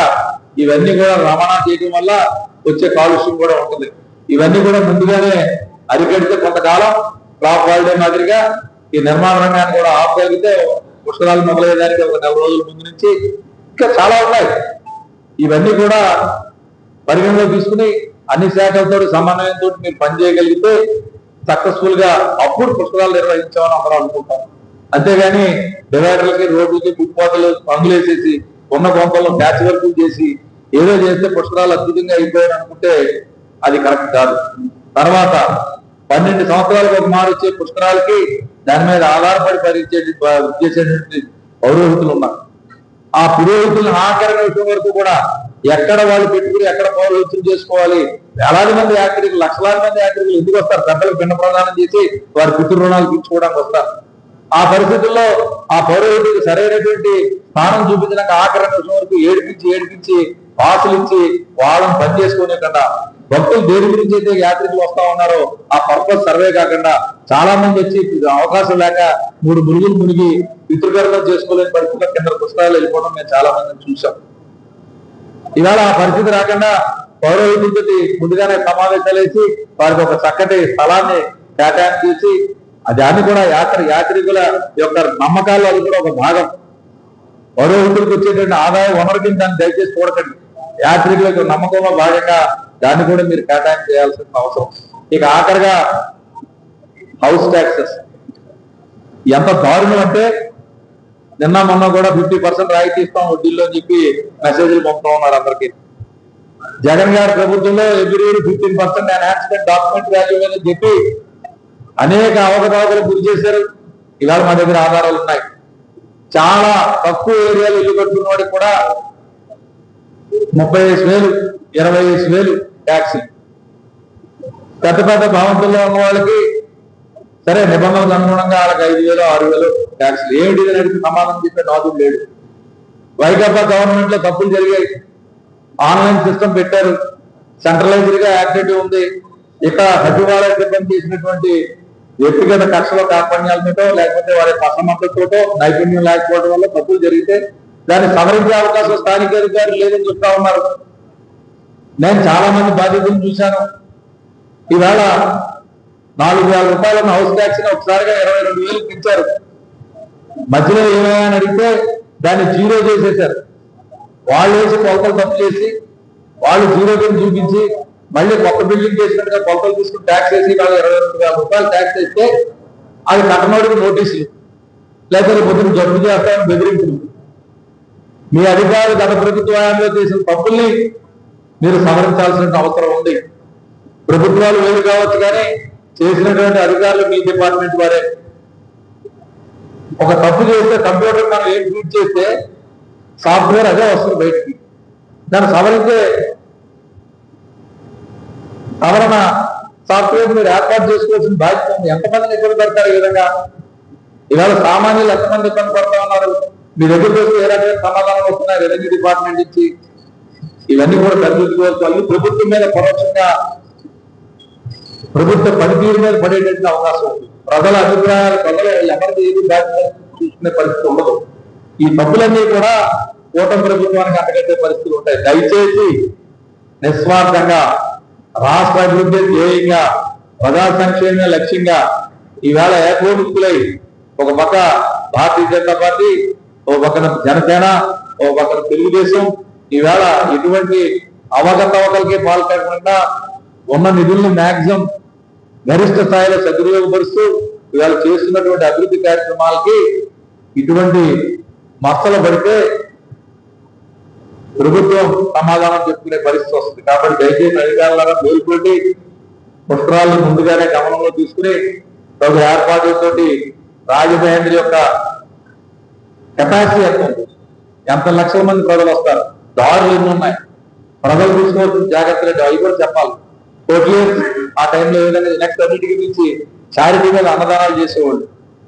ఇవన్నీ కూడా రవాణా చేయడం వల్ల వచ్చే కాలుష్యం కూడా ఉంటుంది. ఇవన్నీ కూడా ముందుగానే అరికడితే కొంతకాలం క్రాప్ హాలిడే మాదిరిగా ఈ నిర్మాణ రంగాన్ని కూడా ఆపగలిగితే పుష్కరాలు మొదలయ్యేదానికి ఒక 4 రోజుల ముందు నుంచి ఇంకా చాలా ఉన్నాయి. ఇవన్నీ కూడా పరిగణలో తీసుకుని అన్ని శాఖలతో సమన్వయంతో మీరు పనిచేయగలిగితే సక్సెస్ఫుల్ గా అప్పుడు పుష్కరాలు నిర్వహించామని అందరూ అనుకుంటాం. అంతేగాని డివైడర్లకి, రోడ్లకి, ఫుట్పాత్లు రంగులేసేసి ఉన్న కొంపల్లో ప్యాచ్ వర్క్ చేసి ఏదో చేస్తే పుష్కరాలు అద్భుతంగా అయిపోయారు అనుకుంటే అది కరెక్ట్ కాదు. తర్వాత 12 సంవత్సరాలకు ఒక మారు వచ్చే పుష్కరాలకి దాని మీద ఆధారపడి చేసేటువంటి పౌరోహితులు ఉన్నారు. ఆ పురోహితులను ఆఖరి నిమిషం వరకు కూడా ఎక్కడ వాళ్ళు పెట్టుకుని ఎక్కడ పౌరోహిత్యం చేసుకోవాలి. వేలాది మంది యాత్రికులు, లక్షలాది మంది యాత్రికులు ఎందుకు వస్తారు? పెద్దలకు పిండ ప్రదానం చేసి వారి పితృ రుణాలు తీర్చుకోవడానికి వస్తారు. ఆ పరిస్థితుల్లో ఆ పౌరోహితులకు సరైనటువంటి స్థానం చూపించడానికి ఆఖరి నిమిషం వరకు ఏడిపించి పాసులు ఇచ్చి వాళ్ళని పని చేసుకునే కన్నా భక్తులు దేని గురించి అయితే యాత్రికులు వస్తా ఉన్నారో ఆ పర్పస్ సర్వే కాకుండా చాలా మంది వచ్చి అవకాశం లేక 3 మురుగులు మునిగి పితృగర్భం చేసుకోలేని పరిస్థితుల్లో కింద పుస్తకాలు వెళ్ళిపోవడం మేము చాలా మందిని చూసాం. ఇవాళ ఆ పరిస్థితి రాకుండా పౌరోహితులతో ముందుగానే సమావేశాలు వేసి వారికి ఒక చక్కటి స్థలాన్ని కేటాయింపు చేసి దాన్ని కూడా యాత్రికుల యొక్క నమ్మకాల్లో అది కూడా ఒక భాగం. పౌరోహితులకు వచ్చేటువంటి ఆదాయ వనరు కింద దాన్ని దయచేసి చూడకండి. యాత్రికులకు నమ్మకంలో భాగంగా దాన్ని కూడా మీరు కేటాయింపు చేయాల్సిన అవసరం. ఇక ఆఖరిగా హౌస్ ట్యాక్సెస్ ఎంత దారుణం అంటే నిన్న మొన్న కూడా 50% రాయితీ ఇస్తాం వడ్డీల్లో అని చెప్పి మెసేజ్లు పంపుతూ ఉన్నారు అందరికీ. జగన్ గారి ప్రభుత్వంలో every year 15% enhancement document value అని చెప్పి అనేక అవకతవకలు గురి చేశారు. ఇవాళ మా దగ్గర ఆధారాలు ఉన్నాయి. చాలా తక్కువ ఏరియాలో ఇల్లు కట్టుకున్న వాడికి కూడా 35,000, 25,000 ట్యాక్సీ. పెద్ద భవంతుల్లో ఉన్న వాళ్ళకి సరే నిబంధనలకు అనుగుణంగా వాళ్ళకి 5,000, 6,000 ట్యాక్సీలు. ఏమిటి అనేది సమాధానం చెప్పే నాదుడు లేడు. వైకాపా గవర్నమెంట్ లో తప్పులు జరిగాయి. ఆన్లైన్ సిస్టమ్ పెట్టారు, సెంట్రలైజ్డ్ గా యాక్టివిటీ ఉంది. ఇక సచివాలయ సిబ్బంది చేసినటువంటి వ్యక్తిగత కక్షల కార్పణ్యాలతో లేకపోతే వారి అసమర్థతతో నైపుణ్యం లేకపోవడం వల్ల తప్పులు జరిగితే దాన్ని సవరించే అవకాశం స్థానిక అధికారులు లేదని చెప్తా ఉన్నారు. నేను చాలా మంది బాధ్యతలు చూశాను. ఈవేళ 4,000 రూపాయల హౌస్ ట్యాక్స్ ని ఒకసారిగా 22,000 పెంచారు. మధ్యలో ఏమయ్యాని అడిగితే దాన్ని 0 చేసేశారు. వాళ్ళు వేసి కొలతలు తప్పు చేసి వాళ్ళు 0 కింద చూపించి మళ్ళీ కొత్త బిల్డింగ్ చేసినట్టుగా కొలతలు తీసుకుని ట్యాక్స్ వేసి వాళ్ళు 22,000 రూపాయలు ట్యాక్స్ వేస్తే అది కట్టనోడికి నోటీసులు, లేకపోతే పొద్దున జబ్బు చేస్తామని బెదిరింపులు. మీ అధికారులు గత ప్రభుత్వంలో చేసిన తప్పుల్ని మీరు సవరించాల్సిన అవసరం ఉంది. ప్రభుత్వాలు వేరు కావచ్చు కానీ చేసినటువంటి అధికారులు మీ డిపార్ట్మెంట్ వారే. ఒక తప్పు చేస్తే కంప్యూటర్ మనం ఏం ట్వీట్ చేస్తే సాఫ్ట్వేర్ అదే వస్తుంది బయటికి. దాన్ని సవరించే సవరణ సాఫ్ట్వేర్ మీరు ఏర్పాటు చేసుకోవాల్సిన బాధ్యత ఉంది. ఎంతమందిని ఇబ్బంది పెడతారు ఈ విధంగా? ఇవాళ సామాన్యులు ఎంతమంది ఇబ్బంది పడతా ఉన్నారు? మీ దగ్గరికి వస్తే ఏ రకమైన సమాధానం వస్తున్నాయి రెవెన్యూ డిపార్ట్మెంట్ నుంచి? ఇవన్నీ కూడా సరిదిద్దుకోవాలి. ప్రభుత్వం మీద పరోక్షంగా ప్రభుత్వ పనితీరు మీద పడేటువంటి అవకాశం ఉంది. ప్రజల అభిప్రాయాలు ప్రజలు ఎవరికి ఏది బాధ్యత చూసుకునే పరిస్థితి ఉండదు. ఈ తప్పులన్నీ కూడా కూటమి ప్రభుత్వానికి అంటగట్టే పరిస్థితులు ఉంటాయి. దయచేసి నిస్వార్థంగా రాష్ట్ర అభివృద్ధి ధ్యేయంగా ప్రజా సంక్షేమ లక్ష్యంగా ఈవేళ ఏకోముక్తులై ఒక పక్క భారతీయ జనతా పార్టీ, ఒక పక్కన జనసేన, ఒక పక్కన తెలుగుదేశం ఈవేళ ఎటువంటి అవకతవకలకి పాల్పడకుండా ఉన్న నిధులను మ్యాక్సిమం గరిష్ట స్థాయిలో సద్వినియోగపరుస్తూ ఇవాళ చేస్తున్నటువంటి అభివృద్ధి కార్యక్రమాలకి ఇటువంటి మచ్చలు పడితే ప్రభుత్వం సమాధానం చెప్పుకునే పరిస్థితి వస్తుంది. కాబట్టి దయచేసి అధికారులారా మేల్కొండి, పుష్కరాలను ముందుగానే గమనంలో తీసుకుని తగు ఏర్పాట్లతోటి రాజమహేంద్ర యొక్క కెపాసిటీ ఎంత ఉంది, ఎంత లక్షల మంది ప్రజలు వస్తారు, దారులు ఎన్ని ఉన్నాయి, ప్రజలు తీసుకోవాల్సిన జాగ్రత్తలు అవి కూడా చెప్పాలి. కోట్లు ఆ టైంలో ఏదైనా నెక్స్ట్ అన్నిటికీ నుంచి చారిటీ మీద అన్నదానాలు చేసేవాళ్ళు.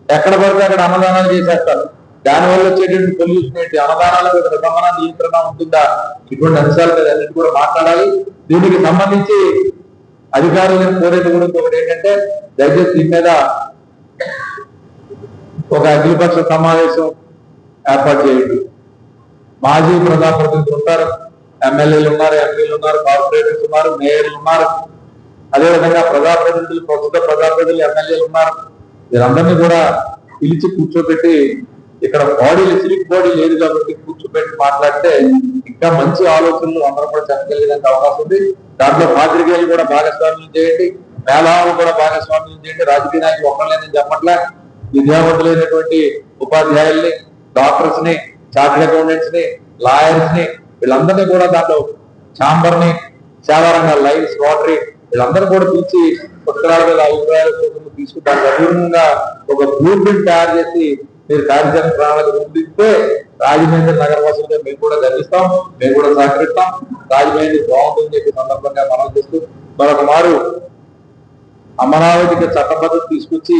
ఎక్కడ పడితే అక్కడ అన్నదానాలు చేసేస్తారు. దానివల్ల వచ్చేటువంటి పొల్యూషన్ ఏంటి, అన్నదానాల మీద నిబంధన నియంత్రణ ఉంటుందా, ఇటువంటి అంశాల మీద అన్నిటి కూడా మాట్లాడాలి. దీనికి సంబంధించి అధికారులను కోరేది కూడా ఒకటి ఏంటంటే దయచేసి దీని మీద ఒక అఖిలపక్ష సమావేశం ఏర్పాటు చేయండి. మాజీ ప్రజాప్రతినిధులు ఉంటారు, ఎమ్మెల్యేలు ఉన్నారు, ఎంపీలు ఉన్నారు, కార్పొరేటర్స్ ఉన్నారు, మేయర్లు ఉన్నారు, అదేవిధంగా ప్రజాప్రతినిధులు, ప్రస్తుత ప్రజాప్రతినిధులు, ఎమ్మెల్యేలు ఉన్నారు. వీరందరినీ కూడా పిలిచి కూర్చోబెట్టి ఇక్కడ బాడీలు సివిక్ బాడీ లేదు కాబట్టి కూర్చోబెట్టి మాట్లాడితే ఇంకా మంచి ఆలోచనలు అందరూ కూడా చెప్పగలిగేందుకు అవకాశం ఉంది. దాంట్లో పాత్రికేయులు కూడా భాగస్వామ్యం చేయండి, మేధావులు కూడా భాగస్వామ్యం చేయండి. రాజకీయ నాయకులు ఒక్కళ్ళని చెప్పట్లే, విద్యావంతులైనటువంటి ఉపాధ్యాయుల్ని, డాక్టర్స్ ని, చార్టెడ్ అకౌంటెంట్స్ ని, లాయర్స్ ని వీళ్ళందరినీ కూడా దాంట్లో ఛాంబర్ ని, సేవారంగ లైన్స్, రోటరీ వీళ్ళందరూ కూడా పిలిచి పుస్తకాల మీద అభిప్రాయాల కోసం తీసుకుంటారు. అభివృద్ధిగా ఒక బ్లూ ప్రింట్ తయారు చేసి మీరు కార్యాచరణ ప్రణాళిక రూపొందిస్తే రాజమహేంద్ర నగర వాసులుగా మేము కూడా గర్విస్తాం, మేము కూడా సహకరిస్తాం. రాజమహేంద్ర బాగుంటుందని చెప్పి సందర్భంగా మనం చేస్తూ మరొక మారు అమరావతికి చట్టబద్ధత తీసుకొచ్చి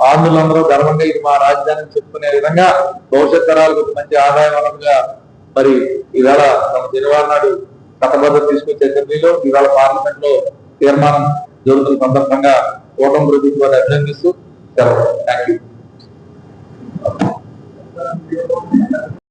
ఆంధ్రులందరూ గర్వంగా ఇది మా రాజధాని చెప్పుకునే విధంగా భవిష్యత్ తరాలకు ఒక మంచి ఆదాయ వనరుగా మరి ఈవేళ మన శనివారం నాడు చట్టబద్ధత తీసుకొచ్చే అసెంబ్లీలో ఈవేళ పార్లమెంట్ లో తీర్మానం జరుగుతున్న సందర్భంగా కూటమి ప్రభుత్వాన్ని అభినందిస్తూ సెలవు. Thank you.